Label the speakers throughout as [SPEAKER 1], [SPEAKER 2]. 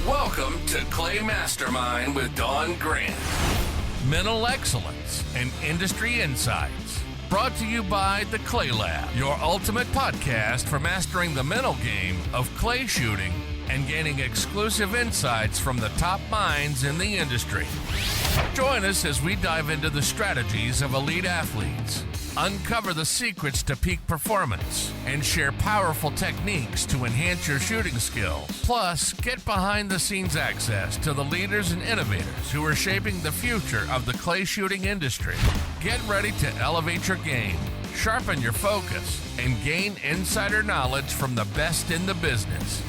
[SPEAKER 1] Welcome to Clay Mastermind with Don Grant. Mental excellence and industry insights. Brought to you by the Clay Lab, your ultimate podcast for mastering the mental game of clay shooting and gaining exclusive insights from the top minds in the industry. Join us as we dive into the strategies of elite athletes, uncover the secrets to peak performance, and share powerful techniques to enhance your shooting skills. Plus, get behind-the-scenes access to the leaders and innovators who are shaping the future of the clay shooting industry. Get ready to elevate your game, sharpen your focus, and gain insider knowledge from the best in the business.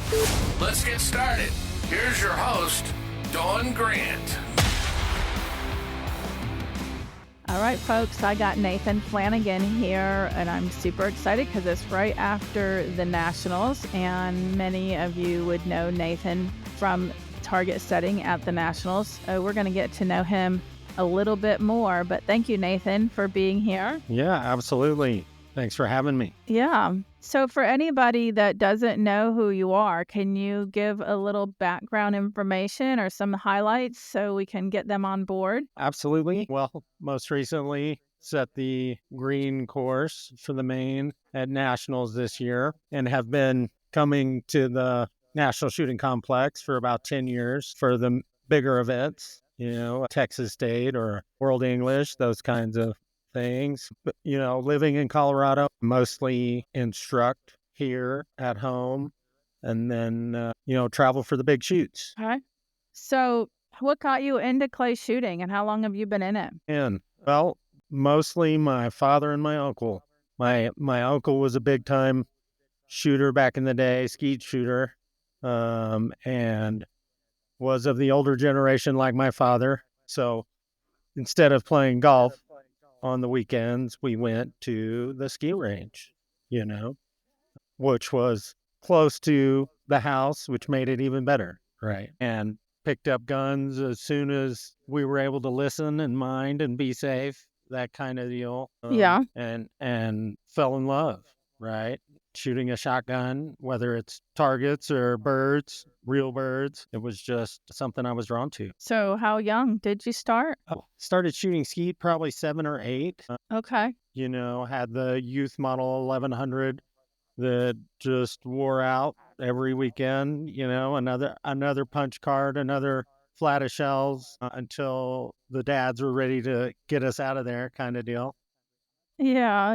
[SPEAKER 1] Let's get started. Here's your host, Don Grant.
[SPEAKER 2] All right, folks, I got Nathan Flanagan here, and I'm super excited because it's right after the Nationals, and many of you would know Nathan from target setting at the Nationals. We're going to get to know him a little bit more, but thank you, Nathan, for being here.
[SPEAKER 3] Yeah, absolutely. Thanks for having me.
[SPEAKER 2] Yeah. So for anybody that doesn't know who you are, can you give a little background information or some highlights so we can get them on board?
[SPEAKER 3] Absolutely. Well, most recently set the green course for the main at Nationals this year and have been coming to the National Shooting Complex for about 10 years for the bigger events, Texas State or World English, those kinds of things. But, living in Colorado, mostly instruct here at home and then, travel for the big shoots.
[SPEAKER 2] Okay. So what got you into clay shooting and how long have you been in it?
[SPEAKER 3] And, well, mostly my father and my uncle. My uncle was a big time shooter back in the day, skeet shooter, and was of the older generation like my father. So instead of playing golf on the weekends, we went to the ski range, which was close to the house, which made it even better, right? And picked up guns as soon as we were able to listen and mind and be safe, that kind of deal.
[SPEAKER 2] Yeah.
[SPEAKER 3] And fell in love, right? Shooting a shotgun, whether it's targets or birds, real birds, it was just something I was drawn to.
[SPEAKER 2] So how young did you start?
[SPEAKER 3] Started shooting skeet probably 7 or 8.
[SPEAKER 2] Okay.
[SPEAKER 3] Had the youth model 1100 that just wore out every weekend, another punch card, another flat of shells until the dads were ready to get us out of there kind of deal.
[SPEAKER 2] Yeah.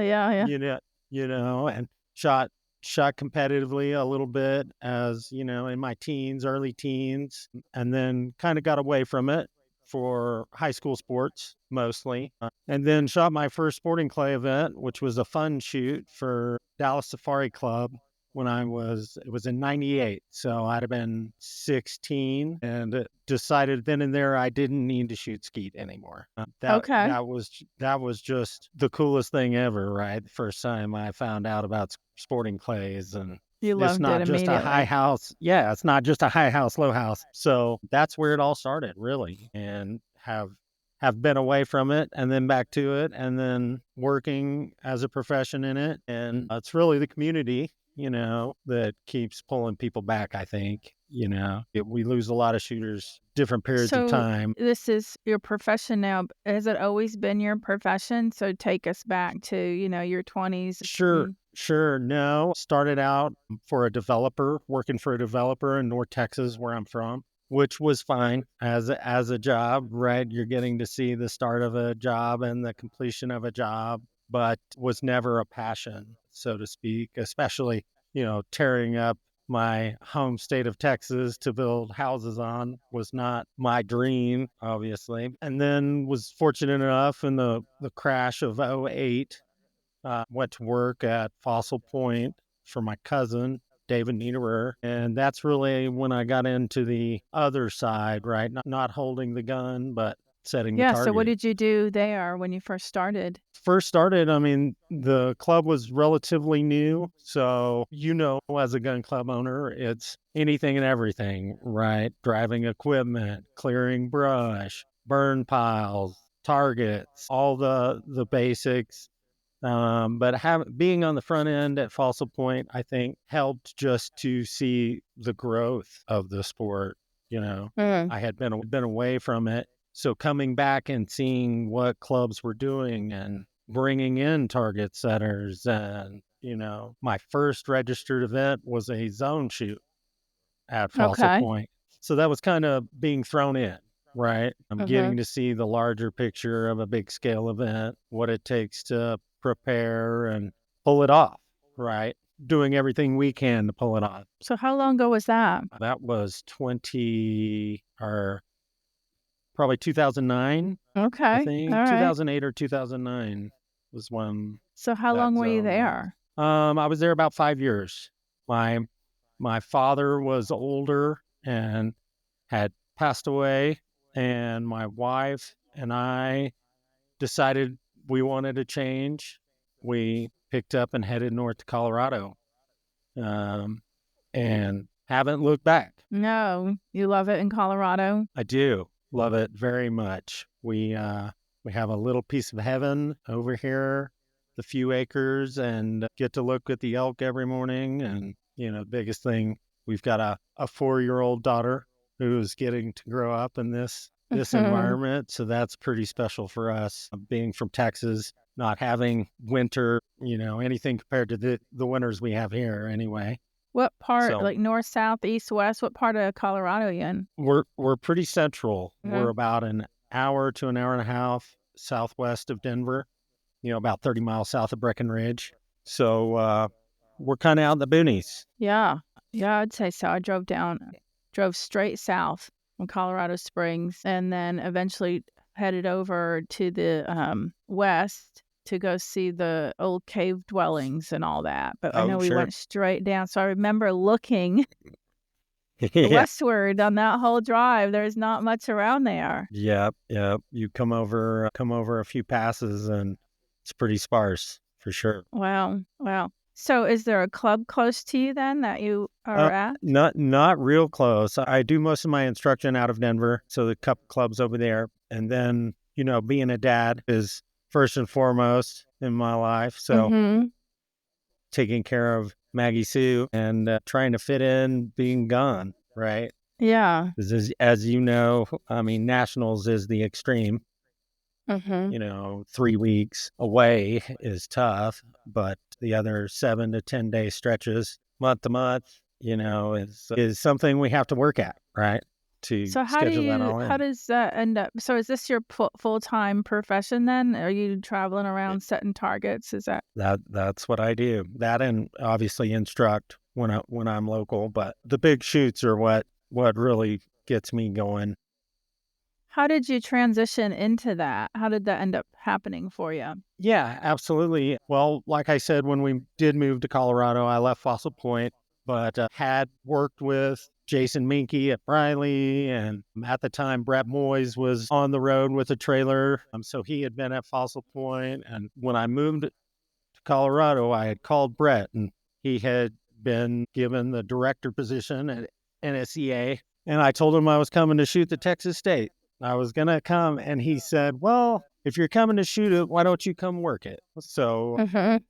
[SPEAKER 3] And shot competitively a little bit as, in my early teens, and then kind of got away from it for high school sports mostly. And then shot my first sporting clay event, which was a fun shoot for Dallas Safari Club when it was in 98. So I'd have been 16 and decided then and there I didn't need to shoot skeet anymore. That was just the coolest thing ever, right? The first time I found out about sporting clays, and
[SPEAKER 2] You loved
[SPEAKER 3] it's not
[SPEAKER 2] it
[SPEAKER 3] just
[SPEAKER 2] immediately.
[SPEAKER 3] a high house. Yeah, it's not just a high house, low house. So that's where it all started, really, and have been away from it and then back to it and then working as a profession in it. And it's really the community, that keeps pulling people back, I think. We lose a lot of shooters different periods of time.
[SPEAKER 2] This is your profession now. Has it always been your profession? So take us back to, your 20s.
[SPEAKER 3] Sure. No, started out working for a developer in North Texas, where I'm from, which was fine as a job, right? You're getting to see the start of a job and the completion of a job, but was never a passion, so to speak, especially, tearing up my home state of Texas to build houses on was not my dream, obviously. And then was fortunate enough in the crash of '08, went to work at Fossil Point for my cousin, David Niederer. And that's really when I got into the other side, right? Not holding the gun, but setting the target.
[SPEAKER 2] So what did you do there when you first started?
[SPEAKER 3] The club was relatively new. So, as a gun club owner, it's anything and everything, right? Driving equipment, clearing brush, burn piles, targets, all the basics. But being on the front end at Fossil Point, I think, helped just to see the growth of the sport. I had been away from it. So coming back and seeing what clubs were doing and bringing in target setters, and, my first registered event was a zone shoot at Fossil
[SPEAKER 2] Okay.
[SPEAKER 3] Point. So that was kind of being thrown in, right? I'm getting to see the larger picture of a big scale event, what it takes to prepare and pull it off, right? Doing everything we can to pull it off.
[SPEAKER 2] So how long ago was that?
[SPEAKER 3] That was probably 2009,
[SPEAKER 2] Okay.
[SPEAKER 3] I
[SPEAKER 2] All
[SPEAKER 3] think.
[SPEAKER 2] right.
[SPEAKER 3] 2008 or 2009 was when
[SPEAKER 2] So how
[SPEAKER 3] that
[SPEAKER 2] long were you
[SPEAKER 3] zone was.
[SPEAKER 2] there?
[SPEAKER 3] I was there about 5 years. My father was older and had passed away, and my wife and I decided we wanted to change. We picked up and headed north to Colorado, and haven't looked back.
[SPEAKER 2] No, you love it in Colorado?
[SPEAKER 3] I do love it very much. We have a little piece of heaven over here, the few acres, and get to look at the elk every morning. And the biggest thing, we've got a 4-year-old daughter who's getting to grow up in this environment, so that's pretty special for us. Being from Texas, not having winter, anything compared to the winters we have here, anyway.
[SPEAKER 2] What part,
[SPEAKER 3] So
[SPEAKER 2] like north, south, east, west? What part of Colorado are you in?
[SPEAKER 3] we're pretty central.
[SPEAKER 2] Mhm.
[SPEAKER 3] We're about an hour to an hour and a half southwest of Denver, about 30 miles south of Breckenridge. So we're kind of out in the boonies.
[SPEAKER 2] Yeah. Yeah, I'd say so. I drove straight south from Colorado Springs and then eventually headed over to the west to go see the old cave dwellings and all that. But I know we
[SPEAKER 3] Sure.
[SPEAKER 2] went straight down. So I remember looking
[SPEAKER 3] Yeah.
[SPEAKER 2] westward on that whole drive. There's not much around there.
[SPEAKER 3] Yep. You come over a few passes, and it's pretty sparse for sure.
[SPEAKER 2] Wow. Wow. So is there a club close to you then that you are at?
[SPEAKER 3] Not real close. I do most of my instruction out of Denver, so the couple clubs over there. And then, being a dad is first and foremost in my life. So
[SPEAKER 2] Mhm.
[SPEAKER 3] taking care of Maggie Sue and trying to fit in being gone, right?
[SPEAKER 2] Yeah.
[SPEAKER 3] 'Cause as you know, I mean, nationals is the extreme.
[SPEAKER 2] Mhm.
[SPEAKER 3] 3 weeks away is tough, but the other 7 to 10 day stretches, month to month, is something we have to work at, right? To
[SPEAKER 2] So
[SPEAKER 3] schedule that all
[SPEAKER 2] how
[SPEAKER 3] in.
[SPEAKER 2] does that end up? So is this your full-time profession then? Are you traveling around setting targets? Is that
[SPEAKER 3] That's what I do. That, and obviously instruct when I'm local, but the big shoots are what really gets me going.
[SPEAKER 2] How did you transition into that? How did that end up happening for you?
[SPEAKER 3] Yeah, absolutely. Well, like I said, when we did move to Colorado, I left Fossil Point, but had worked with Jason Minke at Briley. And at the time, Brett Moyes was on the road with a trailer. So he had been at Fossil Point. And when I moved to Colorado, I had called Brett, and he had been given the director position at NSEA. And I told him I was coming to shoot the Texas State. I was going to come, and he said, well, if you're coming to shoot it, why don't you come work it? So
[SPEAKER 2] Mhm.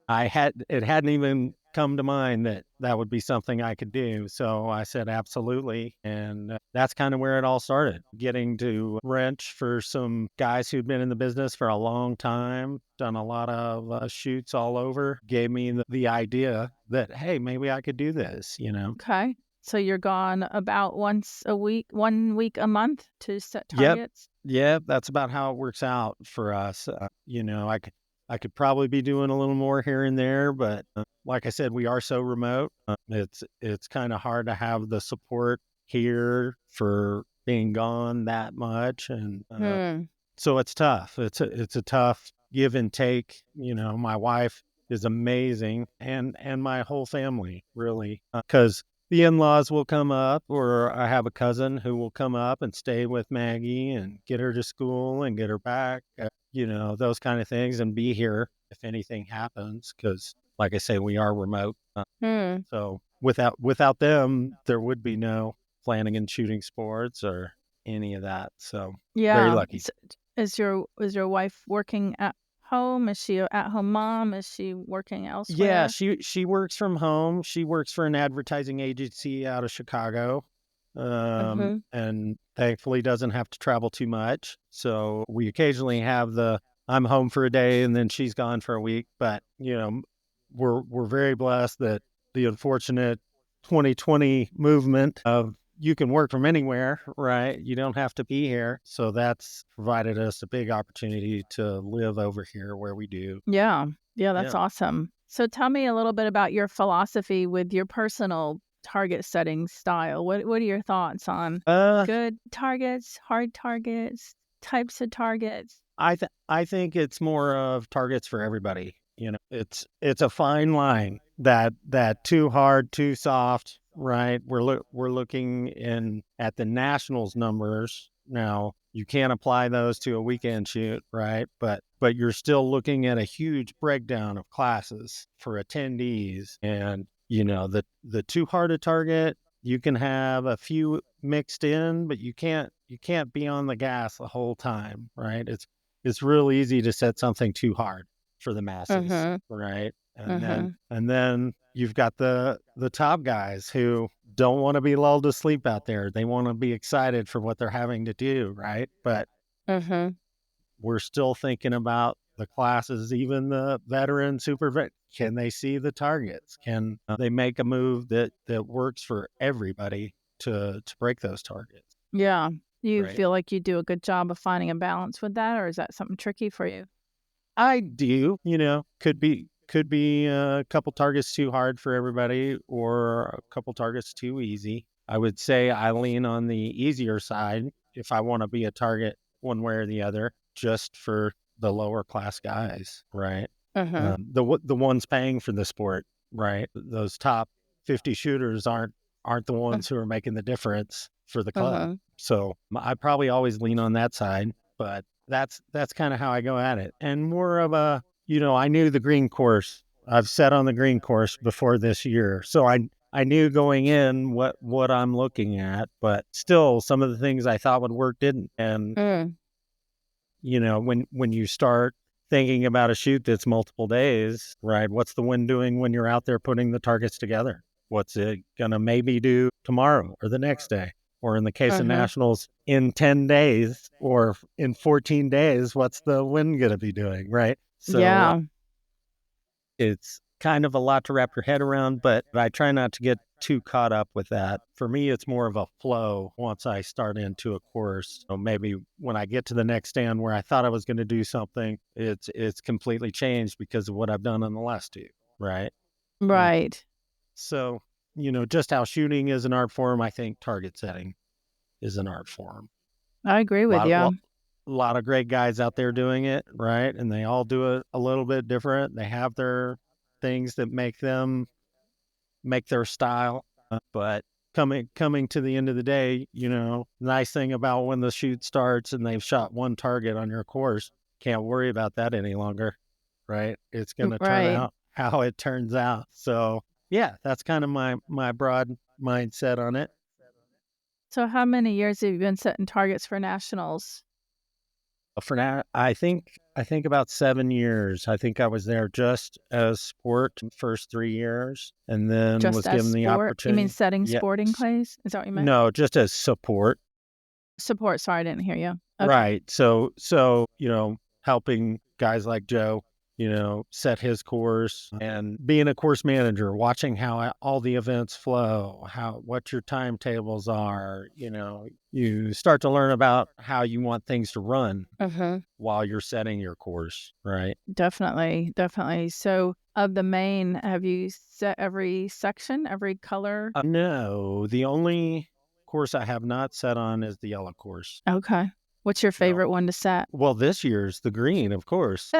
[SPEAKER 3] it hadn't even come to mind that would be something I could do. So I said, absolutely. And that's kind of where it all started. Getting to wrench for some guys who'd been in the business for a long time, done a lot of shoots all over, gave me the idea that, hey, maybe I could do this.
[SPEAKER 2] Okay. So you're gone about once a week, 1 week a month to set
[SPEAKER 3] Yep.
[SPEAKER 2] targets?
[SPEAKER 3] Yeah, that's about how it works out for us. I could probably be doing a little more here and there, but like I said, we are so remote. It's kind of hard to have the support here for being gone that much, and
[SPEAKER 2] Hmm.
[SPEAKER 3] so it's tough. It's a tough give and take. My wife is amazing, and my whole family really, because the in-laws will come up, or I have a cousin who will come up and stay with Maggie and get her to school and get her back. Those kind of things, and be here if anything happens. Because, like I say, we are remote.
[SPEAKER 2] Hmm.
[SPEAKER 3] So without them, there would be no Flanagan Shooting Sports or any of that. So very
[SPEAKER 2] Yeah.
[SPEAKER 3] lucky.
[SPEAKER 2] Is your wife working at home? Is she a at-home mom? Is she working
[SPEAKER 3] Yeah,
[SPEAKER 2] elsewhere?
[SPEAKER 3] she works from home. She works for an advertising agency out of Chicago,
[SPEAKER 2] Mhm.
[SPEAKER 3] and thankfully doesn't have to travel too much. So we occasionally have the I'm home for a day and then she's gone for a week. But we're very blessed that the unfortunate 2020 movement of you can work from anywhere, right? You don't have to be here. So that's provided us a big opportunity to live over here where we do.
[SPEAKER 2] Yeah. Yeah, that's
[SPEAKER 3] Yeah.
[SPEAKER 2] awesome. So tell me a little bit about your philosophy with your personal target setting style. What are your thoughts on
[SPEAKER 3] Uh,
[SPEAKER 2] good targets, hard targets, types of targets?
[SPEAKER 3] I think it's more of targets for everybody. It's a fine line that too hard, too soft, right? We're looking in at the nationals numbers now. You can't apply those to a weekend shoot, right? But you're still looking at a huge breakdown of classes for attendees, and the too hard a target. You can have a few mixed in, but you can't be on the gas the whole time, right? It's real easy to set something too hard for the masses,
[SPEAKER 2] Mhm.
[SPEAKER 3] right? And then you've got the top guys who don't want to be lulled to sleep out there. They want to be excited for what they're having to do, right? But
[SPEAKER 2] Mhm.
[SPEAKER 3] we're still thinking about the classes, even the veteran super vet. Can they see the targets? Can they make a move that works for everybody to break those targets,
[SPEAKER 2] Yeah. Do you
[SPEAKER 3] right?
[SPEAKER 2] feel like you do a good job of finding a balance with that, or is that something tricky for you?
[SPEAKER 3] I do, could be a couple targets too hard for everybody or a couple targets too easy. I would say I lean on the easier side if I want to be a target one way or the other, just for the lower class guys, right?
[SPEAKER 2] Mhm.
[SPEAKER 3] The ones paying for the sport, right? Those top 50 shooters aren't the ones who are making the difference for the club.
[SPEAKER 2] Mhm.
[SPEAKER 3] So I probably always lean on that side, but that's kind of how I go at it. And more of I knew the green course. I've set on the green course before this year, so I knew going in what I'm looking at, but still some of the things I thought would work didn't. And
[SPEAKER 2] Mm.
[SPEAKER 3] when you start thinking about a shoot that's multiple days, right? What's the wind doing when you're out there putting the targets together? What's it gonna maybe do tomorrow or the next day? Or in the case of
[SPEAKER 2] Mhm.
[SPEAKER 3] nationals, in 10 days or in 14 days, what's the wind gonna be doing, right? So
[SPEAKER 2] Yeah.
[SPEAKER 3] it's kind of a lot to wrap your head around, but I try not to get too caught up with that. For me, it's more of a flow once I start into a course. So maybe when I get to the next stand where I thought I was going to do something, it's completely changed because of what I've done on the last two, right? Uh,
[SPEAKER 2] Right.
[SPEAKER 3] so, just how shooting is an art form, I think target setting is an art form.
[SPEAKER 2] I agree
[SPEAKER 3] A
[SPEAKER 2] with
[SPEAKER 3] lot of
[SPEAKER 2] you.
[SPEAKER 3] lot of great guys out there doing it, right? And they all do it a little bit different. They have their things that make their style. But coming to the end of the day, nice thing about when the shoot starts and they've shot one target on your course, can't worry about that any longer, right? It's going to turn
[SPEAKER 2] Right.
[SPEAKER 3] out how it turns out. So yeah, that's kind of my broad mindset on it.
[SPEAKER 2] So how many years have you been setting targets for nationals?
[SPEAKER 3] For now, I think about 7 years. I think I was there just as sport first 3 years, and then
[SPEAKER 2] Just
[SPEAKER 3] was
[SPEAKER 2] as
[SPEAKER 3] given the
[SPEAKER 2] sport? You mean
[SPEAKER 3] opportunity.
[SPEAKER 2] setting
[SPEAKER 3] Yeah,
[SPEAKER 2] sporting clays? Is that what you meant?
[SPEAKER 3] no, just as support.
[SPEAKER 2] Support, sorry, I didn't hear you. Okay.
[SPEAKER 3] Right. So helping guys like Joe, set his course and being a course manager, watching how all the events flow, what your timetables are. You start to learn about how you want things to run
[SPEAKER 2] Mhm.
[SPEAKER 3] while you're setting your course, right?
[SPEAKER 2] Definitely, definitely. So, of the main, have you set every section, every color?
[SPEAKER 3] No, the only course I have not set on is the yellow course.
[SPEAKER 2] Okay. What's your
[SPEAKER 3] No.
[SPEAKER 2] favorite one to set?
[SPEAKER 3] Well, this year's the green, of course.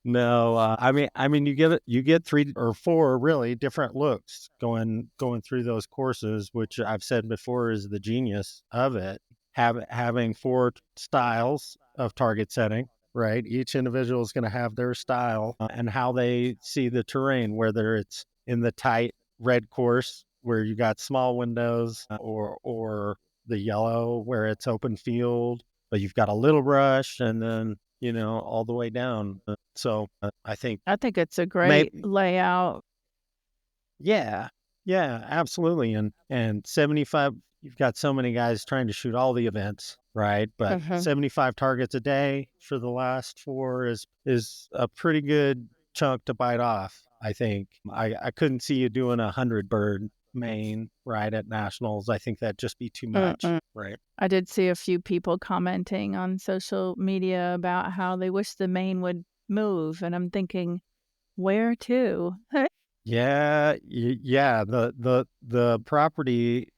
[SPEAKER 3] No, I mean, you get 3 or 4 really different looks going through those courses, which I've said before is the genius of it. Having 4 styles of target setting, right? Each individual is going to have their style and how they see the terrain, whether it's in the tight red course where you got small windows, or the yellow where it's open field but you've got a little brush, and then all the way down. So I think
[SPEAKER 2] it's a great layout.
[SPEAKER 3] Yeah, absolutely. And 75, you've got so many guys trying to shoot all the events, right? But 75 targets a day for the last 4 is a pretty good chunk to bite off, I think. I couldn't see you doing 100 bird main right at nationals. I think that'd just be too much, right?
[SPEAKER 2] I did see a few people commenting on social media about how they wish the main would move, and I'm thinking, where to?
[SPEAKER 3] Yeah. The property,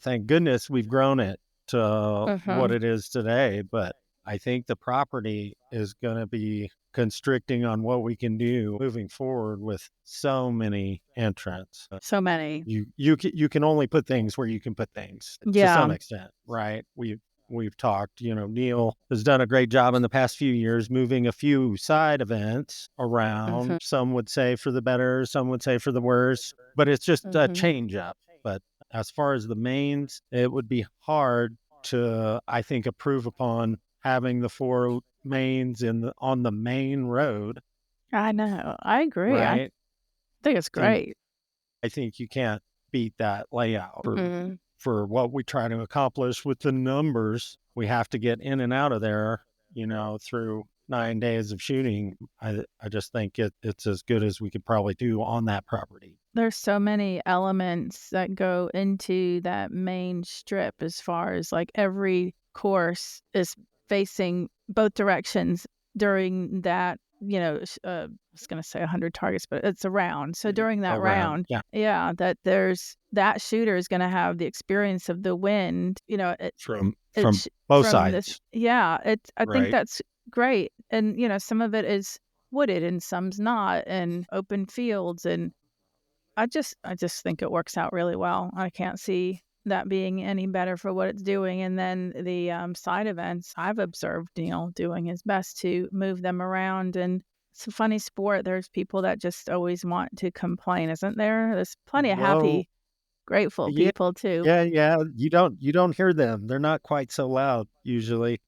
[SPEAKER 3] thank goodness we've grown it to what it is today. But I think the property is going to be constricting on what we can do moving forward with so many entrants.
[SPEAKER 2] So many.
[SPEAKER 3] You can only put things where you can put things to some extent, right? We've talked, Neil has done a great job in the past few years moving a few side events around. Some would say for the better, some would say for the worse, but it's just a change up. But as far as the mains, it would be hard to, I think, approve upon having the 4 mains on the main road.
[SPEAKER 2] I know. I agree.
[SPEAKER 3] Right?
[SPEAKER 2] I think it's great.
[SPEAKER 3] I think you can't beat that layout for what we try to accomplish with the numbers. We have to get in and out of there, through 9 days of shooting. I just think it's as good as we could probably do on that property.
[SPEAKER 2] There's so many elements that go into that main strip as far as like every course is facing both directions during that, I was going to say 100 targets, but it's a round. So during that round, that there's that shooter is going to have the experience of the wind,
[SPEAKER 3] from both sides.
[SPEAKER 2] I think that's great. And, some of it is wooded and some's not, and open fields. And I just think it works out really well. I can't see that being any better for what it's doing. And then the side events, I've observed Neil doing his best to move them around. And it's a funny sport. There's people that just always want to complain, isn't there? There's plenty of happy, grateful people too.
[SPEAKER 3] Yeah. You don't hear them. They're not quite so loud usually.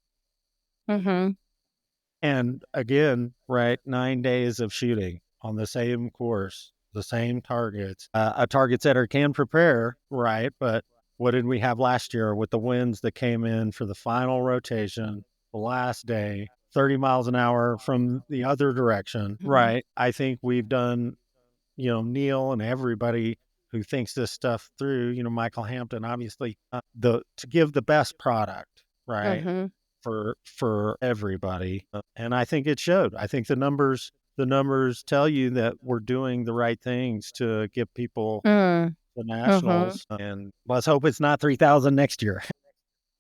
[SPEAKER 3] And again, right, 9 days of shooting on the same course, the same targets. A target setter can prepare, right? But what did we have last year with the winds that came in for the final rotation, the last day, 30 miles an hour from the other direction, right? I think we've done, Neil and everybody who thinks this stuff through, Michael Hampton, obviously, to give the best product, right? For everybody. And I think it showed. I think the numbers tell you that we're doing the right things to give people the nationals. And let's hope it's not 3,000 next year.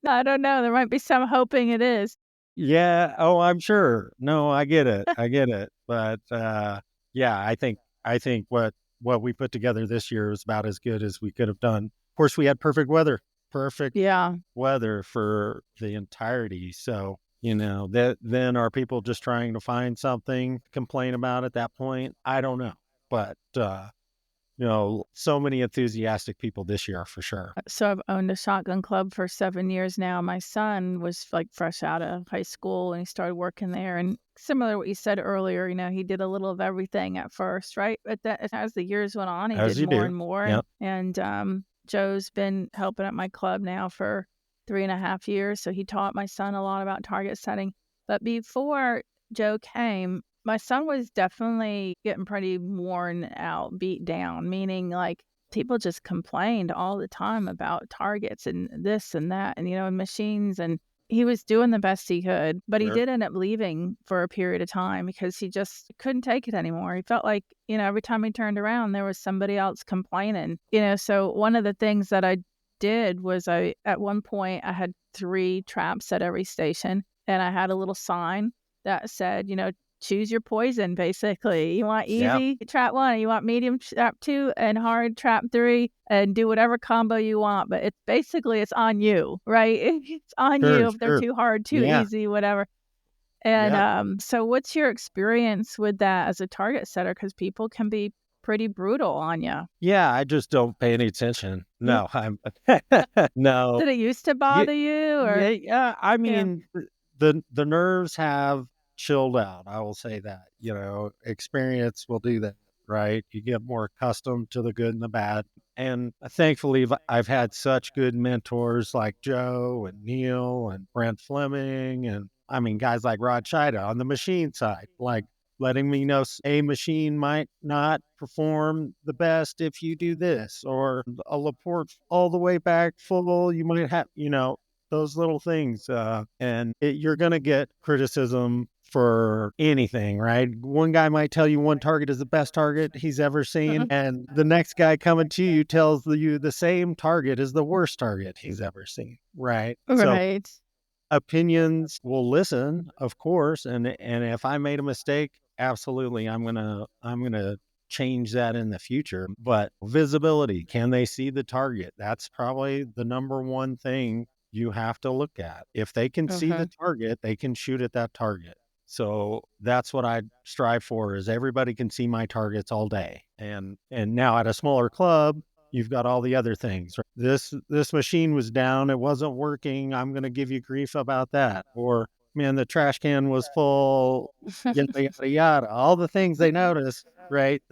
[SPEAKER 2] I don't know. There might be some hoping it is.
[SPEAKER 3] Yeah. Oh, I'm sure. No, I get it. But I think what we put together this year is about as good as we could have done. Of course, we had perfect weather for the entirety. So, then are people just trying to find something to complain about at that point? I don't know. But, so many enthusiastic people this year for sure.
[SPEAKER 2] So I've owned a shotgun club for 7 years now. My son was like fresh out of high school and he started working there. And similar to what you said earlier, he did a little of everything at first, right? But as the years went on, he did more and more.
[SPEAKER 3] Yep.
[SPEAKER 2] And Joe's been helping at my club now for 3.5 years. So he taught my son a lot about target setting. But before Joe came, my son was definitely getting pretty worn out, beat down, meaning like people just complained all the time about targets and this and that and, machines. And he was doing the best he could, but he did end up leaving for a period of time because he just couldn't take it anymore. He felt like, every time he turned around, there was somebody else complaining, So one of the things that I did was at one point I had 3 traps at every station, and I had a little sign that said, choose your poison, basically. You want easy, trap 1, you want medium, trap 2, and hard, trap 3, and do whatever combo you want. But it's on you, right? It's on you if they're too hard, too easy, whatever. And so what's your experience with that as a target setter? Because people can be pretty brutal on you.
[SPEAKER 3] Yeah, I just don't pay any attention. No, no.
[SPEAKER 2] Did it used to bother you? Or?
[SPEAKER 3] Yeah, I mean, the nerves have chilled out. I will say that, experience will do that, right? You get more accustomed to the good and the bad. And thankfully, I've had such good mentors like Joe and Neil and Brent Fleming. And I mean, guys like Rod Shida on the machine side, like letting me know a machine might not perform the best if you do this, or a Laporte all the way back full. You might have, those little things. You're going to get criticism for anything, right? One guy might tell you one target is the best target he's ever seen, and the next guy coming to you tells you the same target is the worst target he's ever seen, right? So
[SPEAKER 2] Right.
[SPEAKER 3] opinions will listen, of course, and if I made a mistake, absolutely, I'm gonna change that in the future. But visibility, can they see the target? That's probably the number one thing you have to look at. If they can see the target, they can shoot at that target. So that's what I strive for, is everybody can see my targets all day. And now at a smaller club, you've got all the other things. Right? This machine was down, it wasn't working. I'm going to give you grief about that. Or, man, the trash can was full, yada yada yada. All the things they notice, right?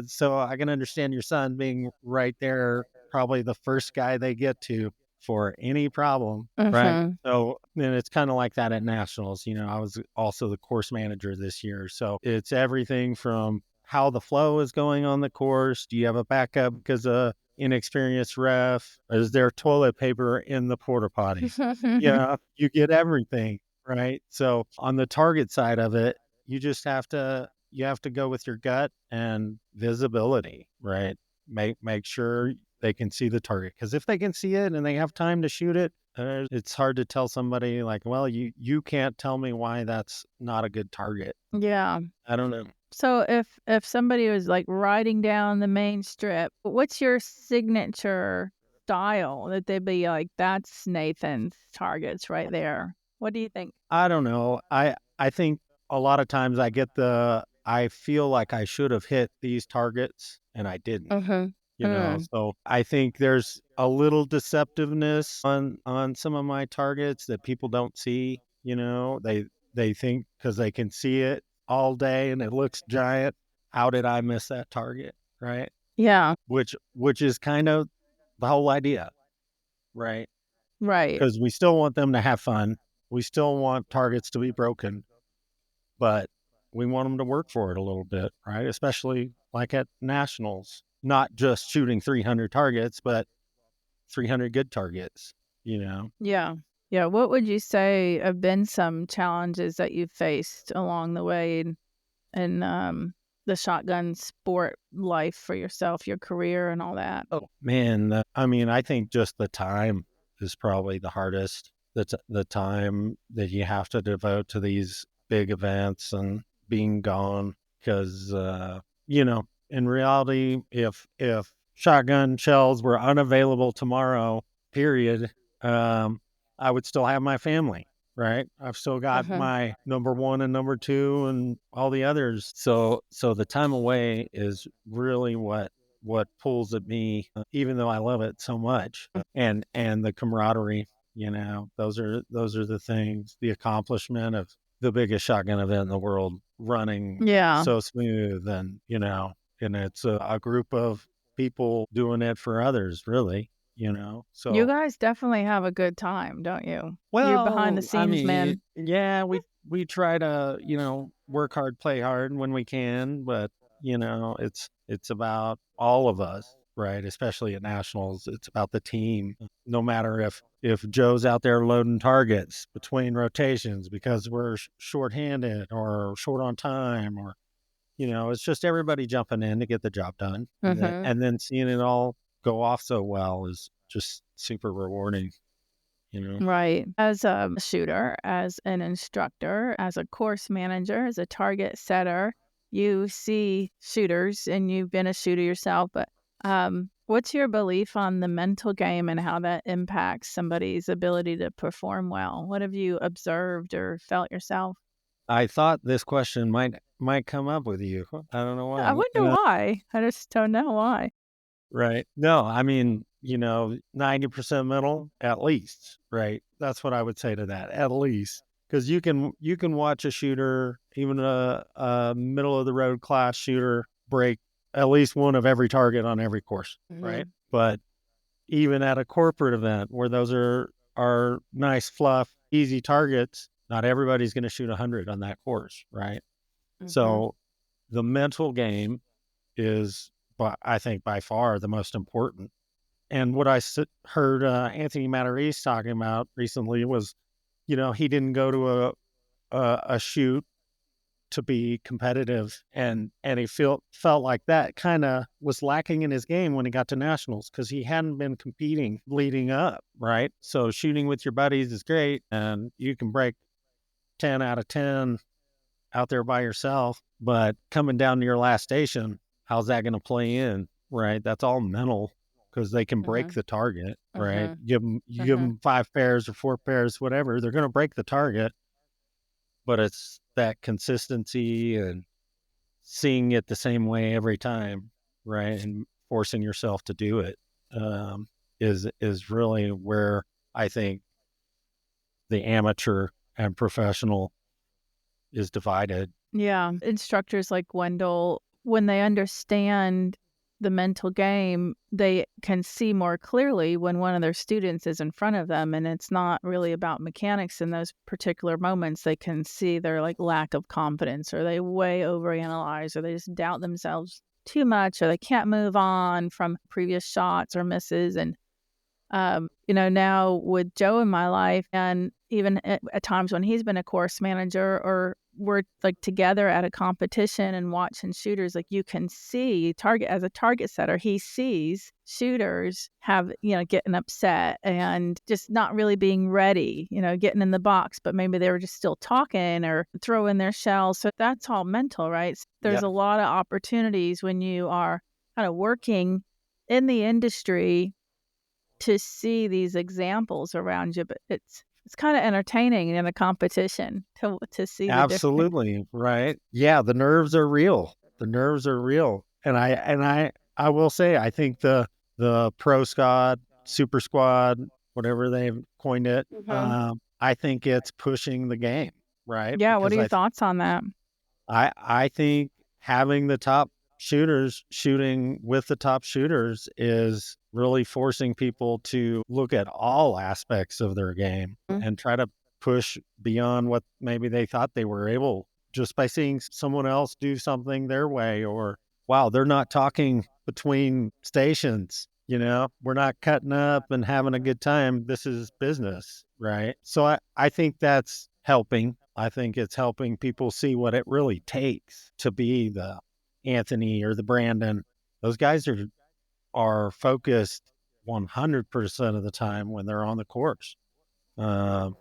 [SPEAKER 3] So I can understand your son being right there, probably the first guy they get to for any problem, right? So then it's kind of like that at nationals. I was also the course manager this year. So it's everything from how the flow is going on the course. Do you have a backup because a inexperienced ref? Is there toilet paper in the porta potty? You get everything, right? So on the target side of it, you have to go with your gut and visibility, right? Make sure they can see the target, because if they can see it and they have time to shoot it, it's hard to tell somebody like, well, you can't tell me why that's not a good target.
[SPEAKER 2] Yeah.
[SPEAKER 3] I don't know.
[SPEAKER 2] So if somebody was like riding down the main strip, what's your signature style that they'd be like, that's Nathan's targets right there? What do you think?
[SPEAKER 3] I don't know. I think a lot of times I feel like I should have hit these targets and I didn't. So I think there's a little deceptiveness on some of my targets that people don't see. They think because they can see it all day and it looks giant, how did I miss that target, right?
[SPEAKER 2] Yeah.
[SPEAKER 3] Which is kind of the whole idea, right?
[SPEAKER 2] Right.
[SPEAKER 3] Because we still want them to have fun. We still want targets to be broken, but we want them to work for it a little bit, right? Especially like at nationals, not just shooting 300 targets, but 300 good targets,
[SPEAKER 2] Yeah. Yeah. What would you say have been some challenges that you faced along the way in the shotgun sport life for yourself, your career and all that?
[SPEAKER 3] Oh, man. I think just the time is probably the hardest. The time that you have to devote to these big events and being gone. Because, in reality, if shotgun shells were unavailable tomorrow, period, I would still have my family, right? I've still got my number one and number two and all the others. So the time away is really what pulls at me, even though I love it so much, and the camaraderie. Those are the things. The accomplishment of the biggest shotgun event in the world running so smooth, and and it's a group of people doing it for others, really. So
[SPEAKER 2] you guys definitely have a good time, don't you? You're behind the
[SPEAKER 3] well,
[SPEAKER 2] scenes, man.
[SPEAKER 3] yeah, we try to, work hard, play hard when we can, but it's about all of us, right? Especially at nationals, it's about the team. No matter if Joe's out there loading targets between rotations because we're shorthanded or short on time, or it's just everybody jumping in to get the job done, and then seeing it all go off so well is just super rewarding.
[SPEAKER 2] Right. As a shooter, as an instructor, as a course manager, as a target setter, you see shooters and you've been a shooter yourself, but what's your belief on the mental game and how that impacts somebody's ability to perform well? What have you observed or felt yourself?
[SPEAKER 3] I thought this question might come up with you. I don't know
[SPEAKER 2] I
[SPEAKER 3] why.
[SPEAKER 2] wonder why. I just don't know why.
[SPEAKER 3] Right. No, 90% mental at least, right? That's what I would say to that, at least. because you can watch a shooter, even a middle of the road class shooter, break at least one of every target on every course, right? But even at a corporate event where those are nice, fluff, easy targets, not everybody's going to shoot 100 on that course, right? So the mental game is, I think, by far the most important. And what I heard Anthony Matarese talking about recently was, he didn't go to a shoot to be competitive, and he felt like that kind of was lacking in his game when he got to nationals, because he hadn't been competing leading up, right? So shooting with your buddies is great, and you can break 10 out of 10 out there by yourself, but coming down to your last station, how's that going to play in, right? That's all mental, because they can break the target, right? You give them 5 pairs or 4 pairs, whatever, they're going to break the target. But it's that consistency and seeing it the same way every time, right? And forcing yourself to do it is really where I think the amateur and professional is divided.
[SPEAKER 2] Yeah. Instructors like Wendell, when they understand the mental game, they can see more clearly when one of their students is in front of them, and it's not really about mechanics in those particular moments. They can see their lack of confidence, or they way overanalyze, or they just doubt themselves too much, or they can't move on from previous shots or misses. And now with Joe in my life, and even at times when he's been a course manager, or we're together at a competition and watching shooters, you can see as a target setter, he sees shooters getting upset and just not really being ready, getting in the box, but maybe they were just still talking or throwing their shells. So that's all mental, right? So there's a lot of opportunities when you are kind of working in the industry to see these examples around you, but it's kind of entertaining in a competition to see the
[SPEAKER 3] Absolutely, right? Yeah, the nerves are real. And I will say, I think the pro squad, super squad, whatever they've coined it, I think it's pushing the game, right?
[SPEAKER 2] Yeah, what
[SPEAKER 3] Because
[SPEAKER 2] are your thoughts on that?
[SPEAKER 3] I think having the top shooters shooting with the top shooters is really forcing people to look at all aspects of their game and try to push beyond what maybe they thought they were able, just by seeing someone else do something their way, or, wow, they're not talking between stations, we're not cutting up and having a good time. This is business, right? So I think that's helping. I think it's helping people see what it really takes to be the Anthony or the Brandon. Those guys are focused 100% of the time when they're on the course, and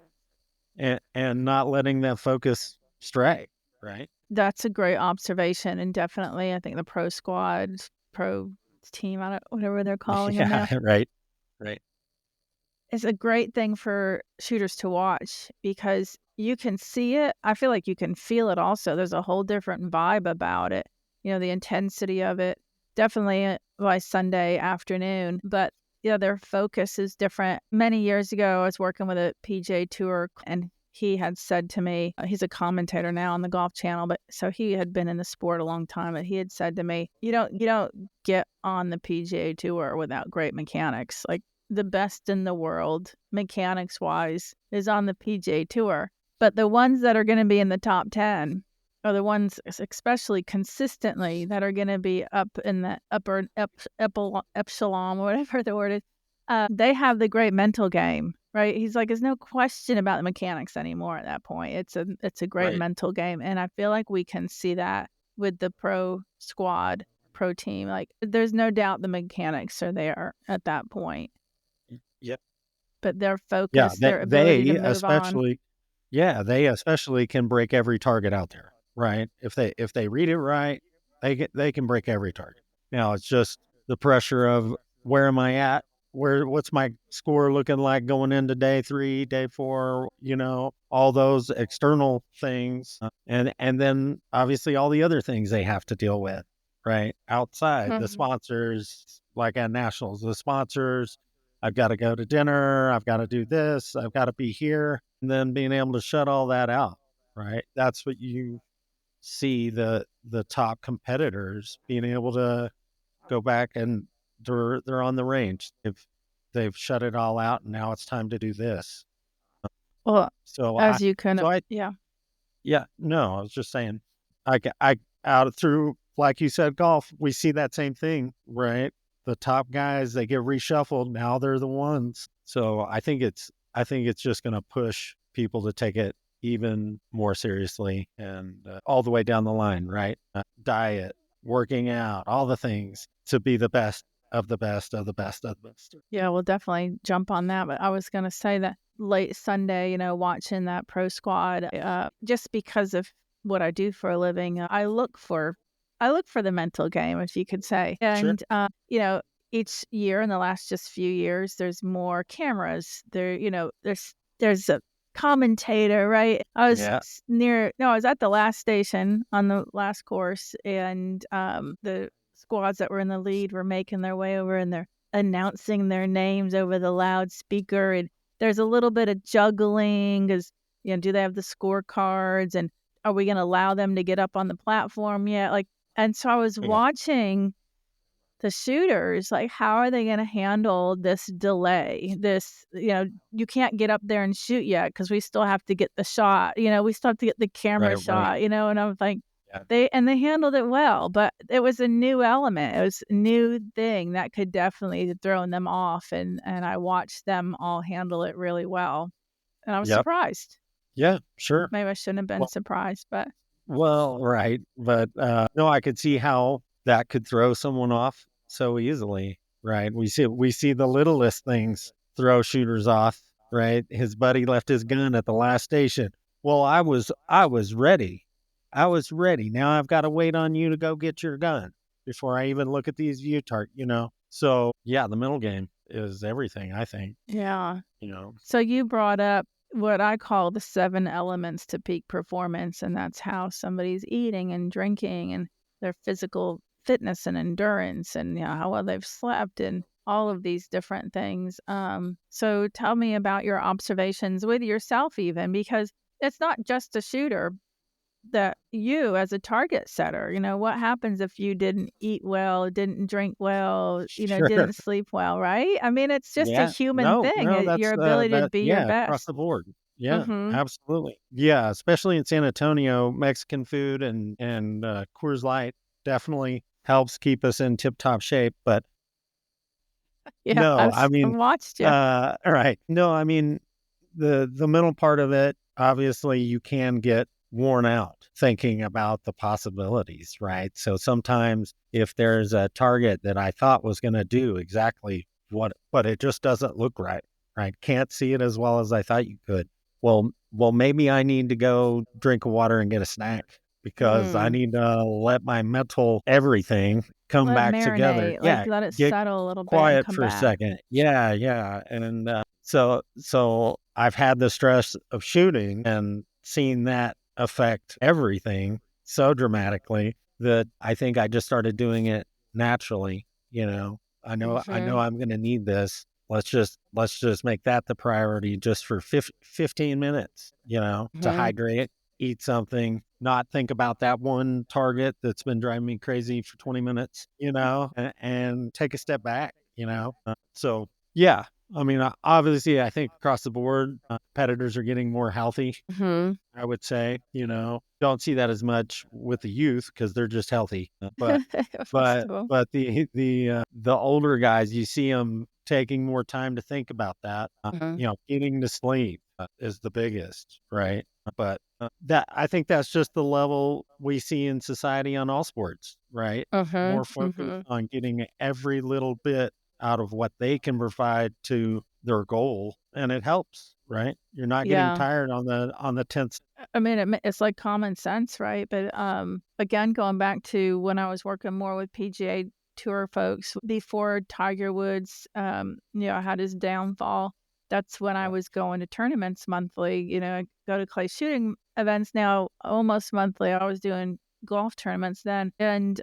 [SPEAKER 3] not letting that focus stray, right?
[SPEAKER 2] That's a great observation, and definitely I think the pro squad, pro team, whatever they're calling them now,
[SPEAKER 3] right.
[SPEAKER 2] is a great thing for shooters to watch, because you can see it. I feel like you can feel it also. There's a whole different vibe about it, the intensity of it, definitely by Sunday afternoon. But their focus is different. Many years ago, I was working with a PGA Tour, and he had said to me, he's a commentator now on the Golf Channel, but so he had been in the sport a long time, but he had said to me, you don't get on the PGA Tour without great mechanics. The best in the world, mechanics wise, is on the PGA Tour. But the ones that are going to be in the top 10 are the ones, especially consistently, that are going to be up in the upper epsilon, whatever the word is. They have the great mental game, right? He's like, there's no question about the mechanics anymore at that point. It's a great mental game. And I feel like we can see that with the pro squad, pro team. There's no doubt the mechanics are there at that point.
[SPEAKER 3] Yep.
[SPEAKER 2] But their focus, their ability to move on.
[SPEAKER 3] Yeah, they especially can break every target out there, right? If they read it right, they can break every target. Now it's just the pressure of, where am I at? What's my score looking like going into day 3, day 4? All those external things, and then obviously all the other things they have to deal with, right? Outside the sponsors, like at nationals, the sponsors. I've got to go to dinner. I've got to do this. I've got to be here. and then being able to shut all that out, right? That's what you see the top competitors being able to go back, and they're on the range. They've shut it all out, and now it's time to do this.
[SPEAKER 2] Well,
[SPEAKER 3] So
[SPEAKER 2] as you kind
[SPEAKER 3] so
[SPEAKER 2] of,
[SPEAKER 3] I
[SPEAKER 2] yeah.
[SPEAKER 3] yeah, no, I was just saying, I out through, like you said, golf, we see that same thing, right? The top guys, they get reshuffled. Now they're the ones. So I think it's just going to push people to take it even more seriously, and all the way down the line, right? Diet, working out, all the things to be the best of the best of the best of the best.
[SPEAKER 2] Yeah, we'll definitely jump on that. But I was going to say that late Sunday, watching that pro squad, just because of what I do for a living, I look for the mental game, if you could say.
[SPEAKER 3] Sure.
[SPEAKER 2] And, each year in the last just few years, there's more cameras. There's a commentator, right?
[SPEAKER 3] Yeah.
[SPEAKER 2] I was at the last station on the last course, and the squads that were in the lead were making their way over, and they're announcing their names over the loudspeaker, and there's a little bit of juggling because, do they have the scorecards, and are we going to allow them to get up on the platform yet? And so I was
[SPEAKER 3] Yeah.
[SPEAKER 2] watching the shooters, like, how are they going to handle this delay? You can't get up there and shoot yet because we still have to get the shot. We still have to get the camera
[SPEAKER 3] Right.
[SPEAKER 2] shot. And I was like,
[SPEAKER 3] Yeah.
[SPEAKER 2] they handled it well, but it was a new element. It was a new thing that could definitely throw them off, and I watched them all handle it really well, and I was
[SPEAKER 3] Yep.
[SPEAKER 2] surprised.
[SPEAKER 3] Yeah, sure.
[SPEAKER 2] Maybe I shouldn't have been surprised, but
[SPEAKER 3] Well, right. But no, I could see how that could throw someone off so easily, right? We see the littlest things throw shooters off, right? His buddy left his gun at the last station. Well, I was ready. I was ready. Now I've got to wait on you to go get your gun before I even look at these view target. So yeah, the middle game is everything, I think.
[SPEAKER 2] yeah.
[SPEAKER 3] You know.
[SPEAKER 2] So you brought up what I call the 7 elements to peak performance, and that's how somebody's eating and drinking and their physical fitness and endurance, and how well they've slept, and all of these different things. So tell me about your observations with yourself, even, because it's not just a shooter, that you as a target setter, what happens if you didn't eat well, didn't drink well,
[SPEAKER 3] Sure.
[SPEAKER 2] didn't sleep well, right? I mean, it's just a
[SPEAKER 3] Yeah.
[SPEAKER 2] human
[SPEAKER 3] No,
[SPEAKER 2] thing,
[SPEAKER 3] no,
[SPEAKER 2] your
[SPEAKER 3] that's,
[SPEAKER 2] ability to
[SPEAKER 3] that
[SPEAKER 2] be your
[SPEAKER 3] yeah, across
[SPEAKER 2] best.
[SPEAKER 3] the board. Yeah,
[SPEAKER 2] Mhm.
[SPEAKER 3] absolutely. Yeah, especially in San Antonio, Mexican food and Coors Light definitely helps keep us in tip-top shape, but
[SPEAKER 2] Yeah,
[SPEAKER 3] no, I
[SPEAKER 2] I've
[SPEAKER 3] mean,
[SPEAKER 2] watched you.
[SPEAKER 3] all right. No, I mean, the middle part of it, obviously you can get worn out thinking about the possibilities, right? So sometimes if there's a target that I thought was going to do exactly what, but it just doesn't look right, right? Can't see it as well as I thought you could. Well, maybe I need to go drink water and get a snack because I
[SPEAKER 2] Mm.
[SPEAKER 3] need to let my mental everything come
[SPEAKER 2] Let it
[SPEAKER 3] back together.
[SPEAKER 2] marinate,
[SPEAKER 3] Yeah,
[SPEAKER 2] let it
[SPEAKER 3] get
[SPEAKER 2] settle a little bit and
[SPEAKER 3] quiet
[SPEAKER 2] come
[SPEAKER 3] for a
[SPEAKER 2] back.
[SPEAKER 3] second. Yeah, yeah. And so I've had the stress of shooting and seeing that affect everything so dramatically that I think I just started doing it naturally. I know
[SPEAKER 2] Mhm.
[SPEAKER 3] I'm going to need this. Let's just make that the priority just for 15 minutes, to
[SPEAKER 2] Mhm.
[SPEAKER 3] hydrate, eat something, not think about that one target that's been driving me crazy for 20 minutes, and take a step back, So, yeah, I mean, obviously, I think across the board, competitors are getting more healthy.
[SPEAKER 2] Mhm.
[SPEAKER 3] I would say, don't see that as much with the youth because they're just healthy. But
[SPEAKER 2] Most
[SPEAKER 3] but
[SPEAKER 2] of 'em.
[SPEAKER 3] but the older guys, you see them taking more time to think about that.
[SPEAKER 2] Mhm.
[SPEAKER 3] Getting to sleep is the biggest, right? But that I think that's just the level we see in society on all sports, right?
[SPEAKER 2] Mhm.
[SPEAKER 3] More focused
[SPEAKER 2] Mhm.
[SPEAKER 3] on getting every little bit out of what they can provide to their goal, and it helps, right? You're not getting
[SPEAKER 2] Yeah.
[SPEAKER 3] tired on the 10th.
[SPEAKER 2] I mean, it's like common sense, right? But again, going back to when I was working more with PGA Tour folks before Tiger Woods, had his downfall. That's when I
[SPEAKER 3] Yeah.
[SPEAKER 2] was going to tournaments monthly. I go to clay shooting events now almost monthly. I was doing golf tournaments then, and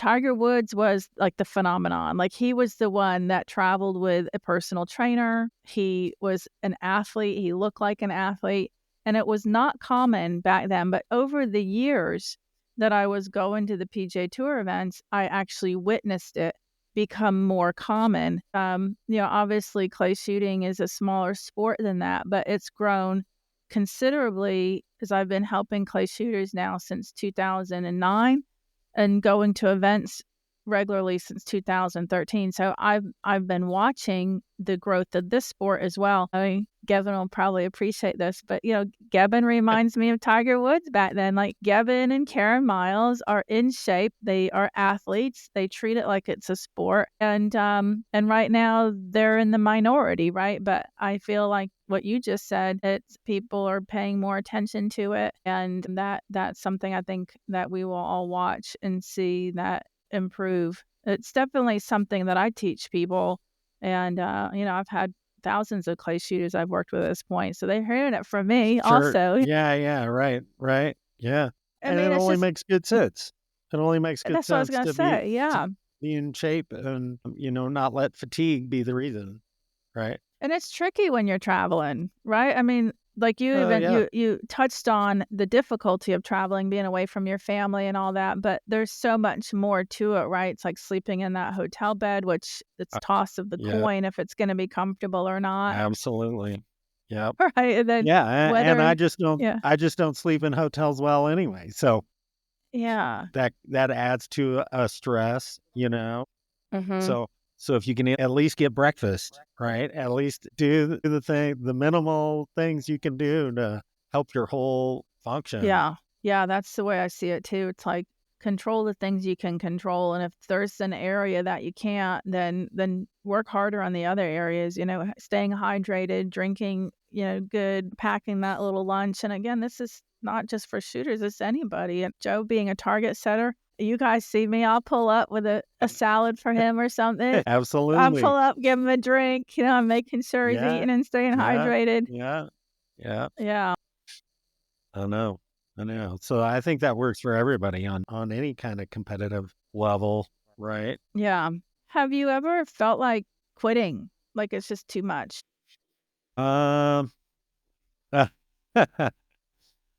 [SPEAKER 2] Tiger Woods was like the phenomenon. Like he was the one that traveled with a personal trainer. He was an athlete. He looked like an athlete. And it was not common back then. But over the years that I was going to the PGA Tour events, I actually witnessed it become more common. Obviously clay shooting is a smaller sport than that, but it's grown considerably because I've been helping clay shooters now since 2009 and going to events regularly since 2013. So I've been watching the growth of this sport as well. I mean, Gavin will probably appreciate this, but Gavin reminds me of Tiger Woods back then. Like Gavin and Karen Miles are in shape. They are athletes. They treat it like it's a sport. And right now they're in the minority, right? But I feel like what you just said, it's people are paying more attention to it. And that's something I think that we will all watch and see that improve. It's definitely something that I teach people. And, I've had thousands of clay shooters I've worked with at this point. So they're hearing it from me also.
[SPEAKER 3] Yeah. Right. Yeah.
[SPEAKER 2] I
[SPEAKER 3] And
[SPEAKER 2] mean,
[SPEAKER 3] it
[SPEAKER 2] it's
[SPEAKER 3] only
[SPEAKER 2] just,
[SPEAKER 3] makes good sense. It only makes good
[SPEAKER 2] that's what I was
[SPEAKER 3] sense
[SPEAKER 2] going to
[SPEAKER 3] to
[SPEAKER 2] say. Yeah.
[SPEAKER 3] be in shape and, not let fatigue be the reason. Right.
[SPEAKER 2] And it's tricky when you're traveling, right? I mean, like
[SPEAKER 3] Yeah.
[SPEAKER 2] you touched on the difficulty of traveling, being away from your family and all that, but there's so much more to it, right? It's like sleeping in that hotel bed, which it's toss of the
[SPEAKER 3] Yeah.
[SPEAKER 2] coin if it's going to be comfortable or not.
[SPEAKER 3] Absolutely. Yep.
[SPEAKER 2] Right. And then
[SPEAKER 3] Yeah. And I just
[SPEAKER 2] yeah.
[SPEAKER 3] don't sleep in hotels well anyway. So
[SPEAKER 2] Yeah.
[SPEAKER 3] that adds to a stress,
[SPEAKER 2] Mm-hmm.
[SPEAKER 3] So if you can at least get breakfast, right? At least do the minimal things you can do to help your whole function.
[SPEAKER 2] Yeah. Yeah. That's the way I see it too. It's like control the things you can control. And if there's an area that you can't, then work harder on the other areas, staying hydrated, drinking, good, packing that little lunch. And again, this is not just for shooters, it's anybody. And Joe being a target setter, you guys see me, I'll pull up with a salad for him or something.
[SPEAKER 3] Absolutely.
[SPEAKER 2] I'll pull up, give him a drink, I'm making sure he's eating and staying hydrated.
[SPEAKER 3] Yeah.
[SPEAKER 2] Yeah.
[SPEAKER 3] I know. So I think that works for everybody on any kind of competitive level, right?
[SPEAKER 2] Yeah. Have you ever felt like quitting? Like it's just too much?
[SPEAKER 3] Um, I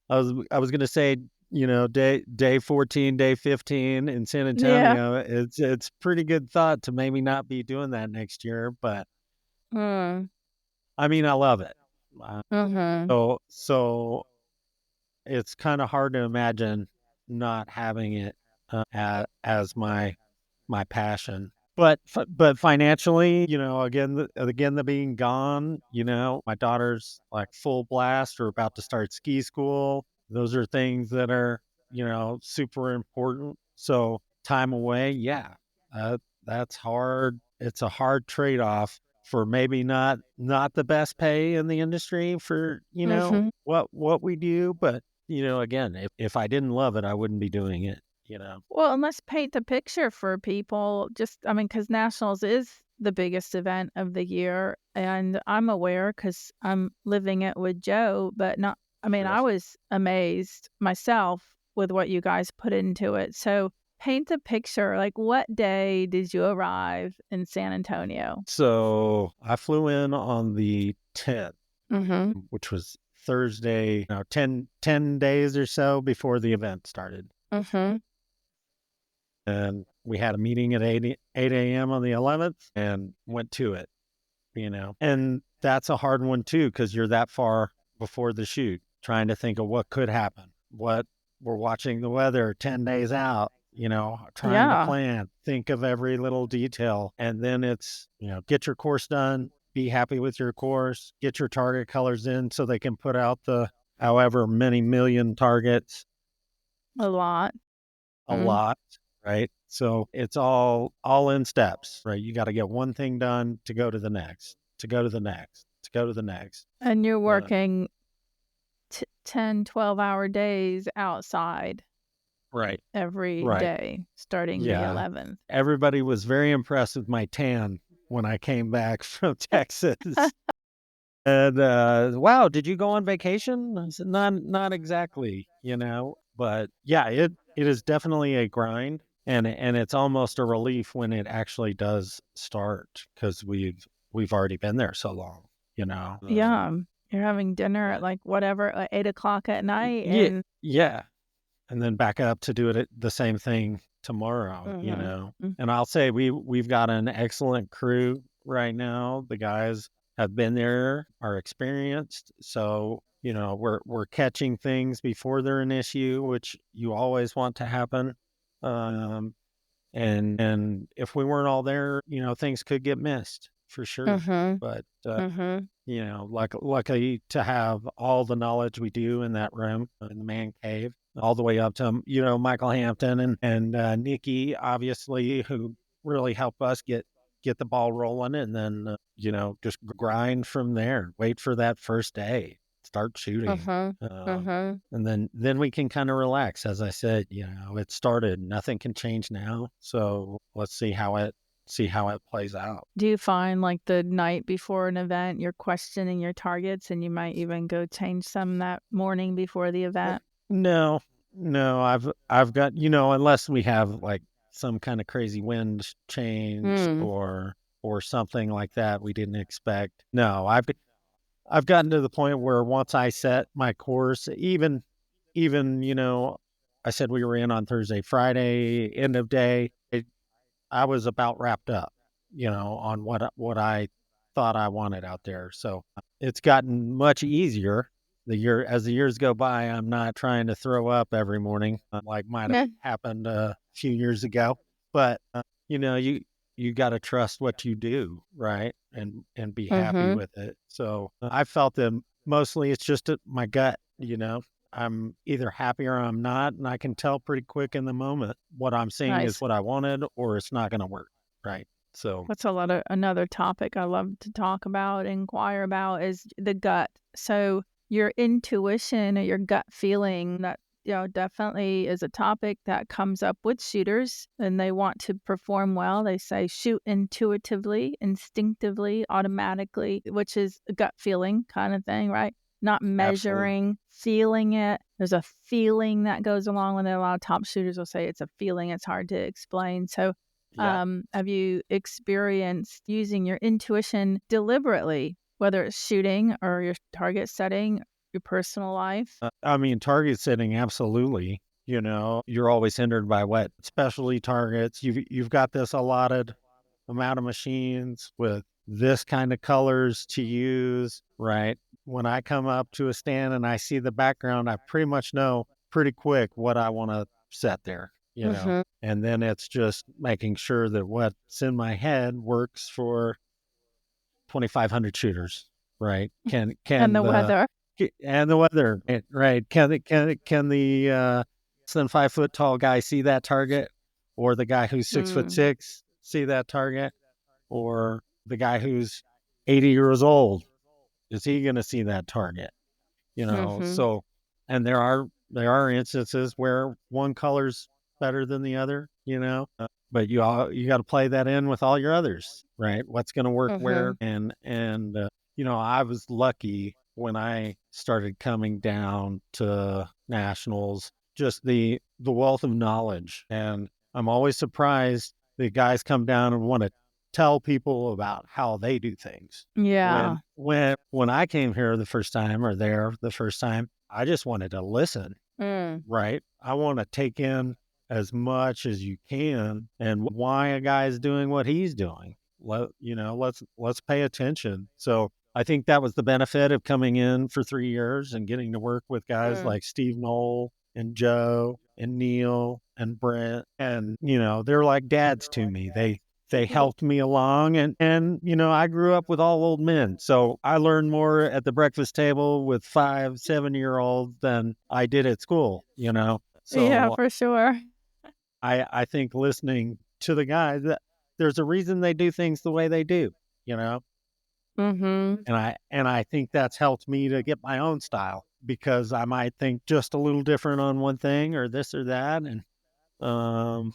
[SPEAKER 3] was gonna say, day 14, day 15 in San Antonio. It's pretty good thought to maybe not be doing that next year, but
[SPEAKER 2] Mm.
[SPEAKER 3] I mean, I love it.
[SPEAKER 2] Mm-hmm.
[SPEAKER 3] So it's kind of hard to imagine not having it as my passion. But financially, again the being gone, my daughter's like full blast or about to start ski school. Those are things that are, super important. So time away, yeah, that's hard. It's a hard trade-off for maybe not the best pay in the industry for,
[SPEAKER 2] Mm-hmm.
[SPEAKER 3] what we do. But, again, if I didn't love it, I wouldn't be doing it.
[SPEAKER 2] Well, and let's paint the picture for people. Because Nationals is the biggest event of the year. And I'm aware because I'm living it with Joe, but not, I mean, I
[SPEAKER 3] Yes.
[SPEAKER 2] was amazed myself with what you guys put into it. So paint the picture. Like, what day did you arrive in San Antonio?
[SPEAKER 3] So I flew in on the 10th,
[SPEAKER 2] Mm-hmm.
[SPEAKER 3] which was Thursday, 10 days or so before the event started.
[SPEAKER 2] Mm-hmm.
[SPEAKER 3] And we had a meeting at 8 a.m. on the 11th and went to it, And that's a hard one too, because you're that far before the shoot, trying to think of what could happen. What we're watching the weather 10 days out, trying to plan, think of every little detail. And then it's, get your course done, be happy with your course, get your target colors in so they can put out the however many million targets.
[SPEAKER 2] A lot.
[SPEAKER 3] A lot, right? So it's all in steps, right? You got to get one thing done to go to the next, to go to the next, to go to the next.
[SPEAKER 2] And you're working 10, 12-hour days outside.
[SPEAKER 3] Right.
[SPEAKER 2] Every day, starting the 11th.
[SPEAKER 3] Everybody was very impressed with my tan when I came back from Texas. And wow, did you go on vacation? I said, not exactly, but yeah, it is definitely a grind. and it's almost a relief when it actually does start, because we've already been there so long, you know.
[SPEAKER 2] Yeah. You're having dinner at like whatever, 8 o'clock at night,
[SPEAKER 3] Yeah,
[SPEAKER 2] and
[SPEAKER 3] yeah, and then back up to do it the same thing tomorrow, you
[SPEAKER 2] Mhm.
[SPEAKER 3] know.
[SPEAKER 2] Mm.
[SPEAKER 3] And I'll say we've got an excellent crew right now. The guys have been there, are experienced, so you know we're catching things before they're an issue, which you always want to happen. Um, and if we weren't all there, you know, things could get missed for sure.
[SPEAKER 2] Mhm.
[SPEAKER 3] But
[SPEAKER 2] Mhm.
[SPEAKER 3] you know, luckily to have all the knowledge we do in that room, in the man cave, all the way up to, you know, Michael Hampton and Nikki, obviously, who really help us get the ball rolling, and then you know, just grind from there. Wait for that first day, start shooting,
[SPEAKER 2] Mhm. Mhm.
[SPEAKER 3] and then we can kind of relax. As I said, you know, it started. Nothing can change now, so let's see how it plays out.
[SPEAKER 2] Do you find like the night before an event, you're questioning your targets and you might even go change some that morning before the
[SPEAKER 3] Uh,
[SPEAKER 2] event?
[SPEAKER 3] No, no, I've got, you know, unless we have like some kind of crazy wind change
[SPEAKER 2] Mm.
[SPEAKER 3] or something like that we didn't expect. No, I've gotten to the point where once I set my course, even, you know, I said we were in on Thursday, Friday, end of day, I was about wrapped up, you know, on what I thought I wanted out there. So it's gotten much easier. As the years go by, I'm not trying to throw up every morning like might have
[SPEAKER 2] Meh.
[SPEAKER 3] happened a few years ago. But you know, you got to trust what you do, right, and be happy
[SPEAKER 2] Mhm.
[SPEAKER 3] with it. So I felt that mostly it's just my gut, you know. I'm either happy or I'm not, and I can tell pretty quick in the moment what I'm seeing is
[SPEAKER 2] Nice.
[SPEAKER 3] what I wanted or it's not gonna work, right? So,
[SPEAKER 2] That's another topic I love to talk about, inquire about is the gut. So your intuition or your gut feeling that definitely is a topic that comes up with shooters and they want to perform well. They say shoot intuitively, instinctively, automatically, which is a gut feeling kind of thing, right? Not
[SPEAKER 3] absolutely.
[SPEAKER 2] measuring, feeling it. There's a feeling that goes along with it. A lot of top shooters will say it's a feeling. It's hard to explain. So
[SPEAKER 3] Yeah.
[SPEAKER 2] have you experienced using your intuition deliberately, whether it's shooting or your target setting, your personal life?
[SPEAKER 3] I mean, target setting, absolutely. You know, you're always hindered by what specialty targets. You've got this allotted amount of machines with this kind of colors to use, right? When I come up to a stand and I see the background, I pretty much know pretty quick what I want to set there, you know.
[SPEAKER 2] Hmm.
[SPEAKER 3] And then it's just making sure that what's in my head works for 2,500 shooters, right?
[SPEAKER 2] And
[SPEAKER 3] Can
[SPEAKER 2] the
[SPEAKER 3] the
[SPEAKER 2] weather.
[SPEAKER 3] and the weather, right? Can the less than 5 foot tall guy see that target, or the guy who's 6 foot
[SPEAKER 2] Mm.
[SPEAKER 3] 6 see that target, or the guy who's 80 years old, is he going to see that target? You know,
[SPEAKER 2] Hmm.
[SPEAKER 3] so, and there are instances where one color's better than the other, you know, but you got to play that in with all your others, right? What's going to work
[SPEAKER 2] Hmm.
[SPEAKER 3] where, and you know, I was lucky when I started coming down to nationals, just the wealth of knowledge, and I'm always surprised the guys come down and want to tell people about how they do things.
[SPEAKER 2] Yeah.
[SPEAKER 3] When I came here the first time, or there the first time, I just wanted to listen,
[SPEAKER 2] Mm.
[SPEAKER 3] right? I want to take in as much as you can and why a guy is doing what he's doing. You know, let's pay attention. So I think that was the benefit of coming in for 3 years and getting to work with guys
[SPEAKER 2] Mm.
[SPEAKER 3] like Steve Knoll and Joe and Neil and Brent. And, you know, they're like dads to me. They helped me along, and you know, I grew up with all old men, so I learned more at the breakfast table with 5 7 year olds than I did at school, you know.
[SPEAKER 2] Yeah,
[SPEAKER 3] So
[SPEAKER 2] for sure.
[SPEAKER 3] I think listening to the guys, that there's a reason they do things the way they do, you know.
[SPEAKER 2] Hmm.
[SPEAKER 3] And I think that's helped me to get my own style, because I might think just a little different on one thing or this or that. And um,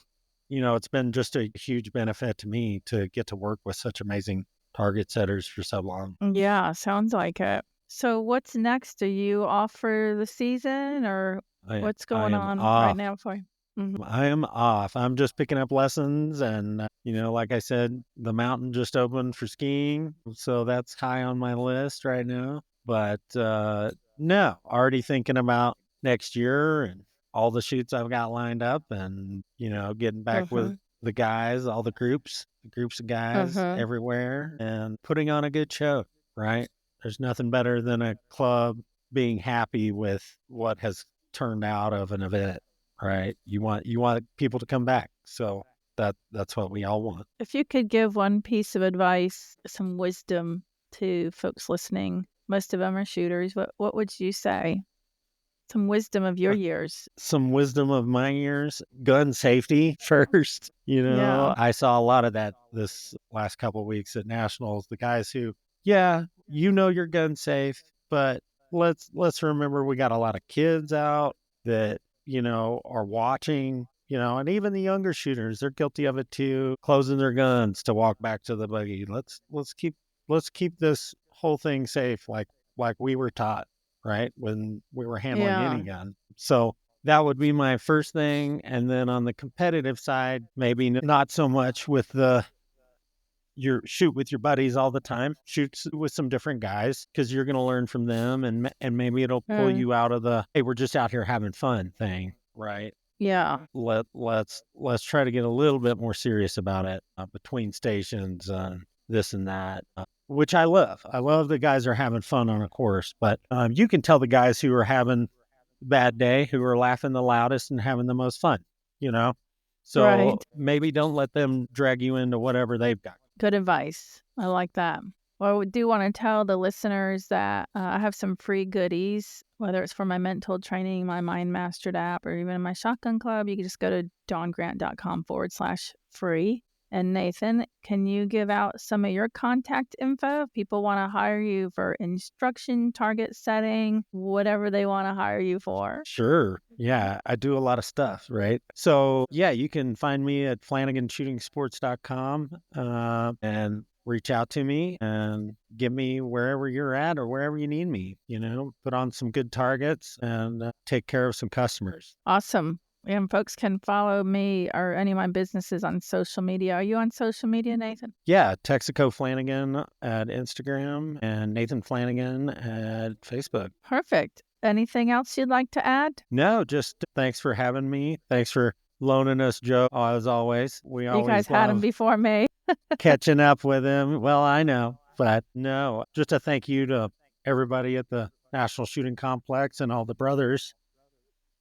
[SPEAKER 3] you know, it's been just a huge benefit to me to get to work with such amazing target setters for so long.
[SPEAKER 2] Yeah, sounds like it. So what's next? Are you off for the season or
[SPEAKER 3] I
[SPEAKER 2] what's
[SPEAKER 3] I
[SPEAKER 2] going
[SPEAKER 3] am
[SPEAKER 2] on right
[SPEAKER 3] off.
[SPEAKER 2] now for you?
[SPEAKER 3] I am off. I'm just picking up lessons. And, like I said, the mountain just opened for skiing. So that's high on my list right now. But no, already thinking about next year and all the shoots I've got lined up and, getting back with the guys, all the groups of guys everywhere and putting on a good show, right? There's nothing better than a club being happy with what has turned out of an event, right? You want people to come back. So that's what we all want.
[SPEAKER 2] If you could give one piece of advice, some wisdom to folks listening, most of them are shooters, what would you say? Some wisdom of your years.
[SPEAKER 3] Some wisdom of my years. Gun safety first.
[SPEAKER 2] Yeah.
[SPEAKER 3] I saw a lot of that this last couple of weeks at Nationals. The guys who, your gun's safe, but let's remember we got a lot of kids out that, are watching, and even the younger shooters, they're guilty of it too, closing their guns to walk back to the buggy. Let's keep this whole thing safe like we were taught, right? When we were handling any gun. So that would be my first thing. And then on the competitive side, maybe not so much with you shoot with your buddies all the time. Shoot with some different guys because you're going to learn from them, and maybe it'll pull you out of the hey, we're just out here having fun thing, right?
[SPEAKER 2] Yeah.
[SPEAKER 3] Let's try to get a little bit more serious about it between stations, this and that, which I love. I love the guys are having fun on a course, but you can tell the guys who are having a bad day, who are laughing the loudest and having the most fun, So maybe don't let them drag you into whatever they've got.
[SPEAKER 2] Good advice. I like that. Well, I do want to tell the listeners that I have some free goodies, whether it's for my mental training, my Mind Mastered app, or even my shotgun club. You can just go to dawngrant.com/free. And Nathan, can you give out some of your contact info if people want to hire you for instruction, target setting, whatever they want to hire you for?
[SPEAKER 3] Sure. Yeah, I do a lot of stuff, right? So, you can find me at flanaganshootingsports.com and reach out to me and get me wherever you're at or wherever you need me, put on some good targets and take care of some customers.
[SPEAKER 2] Awesome. And folks can follow me or any of my businesses on social media. Are you on social media, Nathan?
[SPEAKER 3] Yeah, Texaco Flanagan at Instagram and Nathan Flanagan at Facebook.
[SPEAKER 2] Perfect. Anything else you'd like to add?
[SPEAKER 3] No, just thanks for having me. Thanks for loaning us Joe, as always.
[SPEAKER 2] You guys had him before me.
[SPEAKER 3] Catching up with him. Well, I know, but no, just a thank you to everybody at the National Shooting Complex and all the brothers,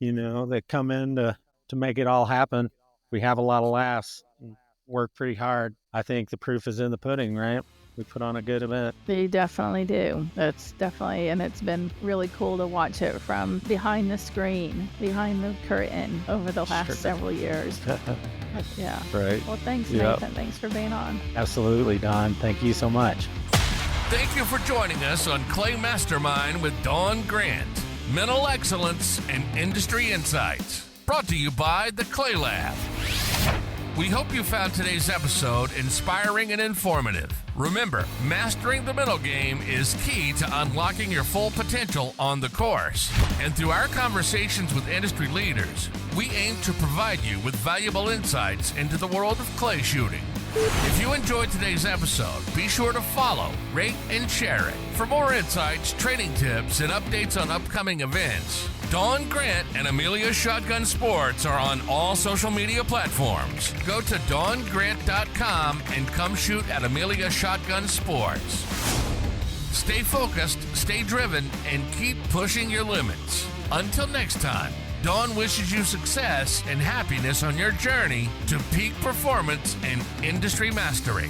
[SPEAKER 3] that come in to make it all happen. We have a lot of laughs, work pretty hard. I think the proof is in the pudding, right? We put on a good event.
[SPEAKER 2] You definitely do. That's definitely, and it's been really cool to watch it from behind the screen, behind the curtain over the last several years. Yeah.
[SPEAKER 3] Right.
[SPEAKER 2] Well, thanks, Nathan. Thanks for being on.
[SPEAKER 3] Absolutely, Don. Thank you so much.
[SPEAKER 1] Thank you for joining us on Clay Mastermind with Dawn Grant. Mental excellence and industry insights. Brought to you by the Clay Lab. We hope you found today's episode inspiring and informative. Remember, mastering the mental game is key to unlocking your full potential on the course. And through our conversations with industry leaders, we aim to provide you with valuable insights into the world of clay shooting. If you enjoyed today's episode, be sure to follow, rate, and share it. For more insights, training tips, and updates on upcoming events, Dawn Grant and Amelia Shotgun Sports are on all social media platforms. Go to dawngrant.com and come shoot at Amelia Shotgun Sports. Stay focused, stay driven, and keep pushing your limits. Until next time, Dawn wishes you success and happiness on your journey to peak performance and industry mastery.